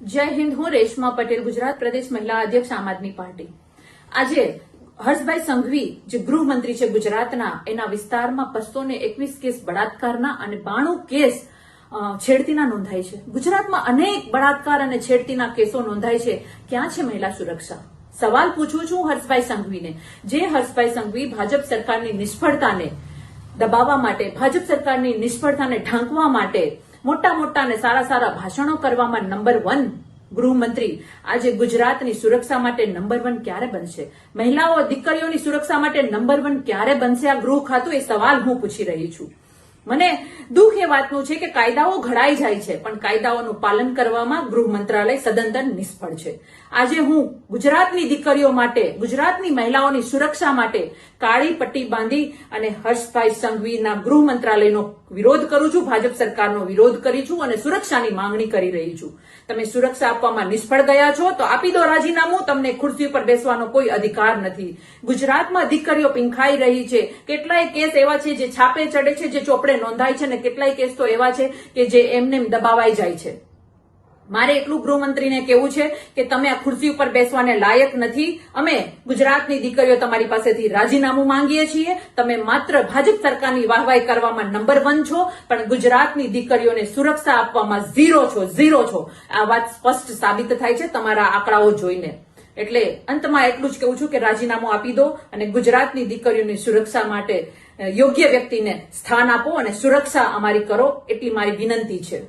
જય હિન્દ। હું રેશમા પટેલ, ગુજરાત પ્રદેશ મહિલા અધ્યક્ષ આમ આદમી પાર્ટી। આજે હર્ષભાઈ સંઘવી જે ગૃહમંત્રી છે ગુજરાતના, એના વિસ્તારમાં 221 કેસ બળાત્કારના અને 92 કેસ છેડતીના નોંધાય છે। ગુજરાતમાં અનેક બળાત્કાર અને છેડતીના કેસો નોંધાય છે। ક્યાં છે મહિલા સુરક્ષા? સવાલ પૂછું છું હર્ષભાઈ સંઘવીને। જે હર્ષભાઈ સંઘવી ભાજપ સરકારની નિષ્ફળતાને દબાવવા માટે, ભાજપ સરકારની નિષ્ફળતાને ઢાંકવા માટે મોટા મોટા અને સારા સારા ભાષણો કરવામાં નંબર 1 ગૃહમંત્રી, આજે ગુજરાતની સુરક્ષા માટે નંબર 1 ક્યારે બનશે? મહિલાઓ, દીકરીઓની સુરક્ષા માટે નંબર 1 ક્યારે બનશે આ ગૃહ ખાતું? એ સવાલ હું પૂછી રહી છું। મને દુઃખ એ વાતનું છે કે કાયદાઓ ઘડાઈ જાય છે, પણ કાયદાઓનું પાલન કરવામાં ગૃહ મંત્રાલય સદંતર નિષ્ફળ છે। આજે હું ગુજરાતની દીકરીઓ માટે, ગુજરાતની મહિલાઓની સુરક્ષા માટે કાળી પટ્ટી બાંધી અને હર્ષભાઈ સંઘવીના ગૃહ મંત્રાલયનો વિરોધ કરું છું, ભાજપ સરકારનો વિરોધ કરી છું અને સુરક્ષાની માંગણી કરી રહી છું। તમે સુરક્ષા આપવામાં નિષ્ફળ ગયા છો તો આપી દો રાજીનામું। તમને ખુરશી ઉપર બેસવાનો કોઈ અધિકાર નથી। ગુજરાતમાં દીકરીઓ પીંખાઈ રહી છે। કેટલાય કેસ એવા છે જે છાપે ચડે છે, જે ચોપડે નોંધાય છે, અને કેટલાય કેસ તો એવા છે કે જે એમને દબાવાઈ જાય છે। મારે એટલું ગૃહમંત્રીને કહેવું છે કે તમે આ ખુરશી ઉપર બેસવાને લાયક નથી। અમે ગુજરાતની દીકરીઓ તમારી પાસેથી રાજીનામું માંગીએ છીએ। તમે માત્ર ભાજપ સરકારની વાહવાઈ કરવામાં નંબર 1 છો, પણ ગુજરાતની દીકરીઓને સુરક્ષા આપવામાં ઝીરો છો। આ વાત સ્પષ્ટ સાબિત થાય છે તમારા આંકડાઓ જોઈને। એટલે અંતમાં એટલું જ કહું છું કે રાજીનામું આપી દો અને ગુજરાતની દીકરીઓની સુરક્ષા માટે યોગ્ય વ્યક્તિને સ્થાન આપો અને સુરક્ષા અમારી કરો, એટલી મારી વિનંતી છે।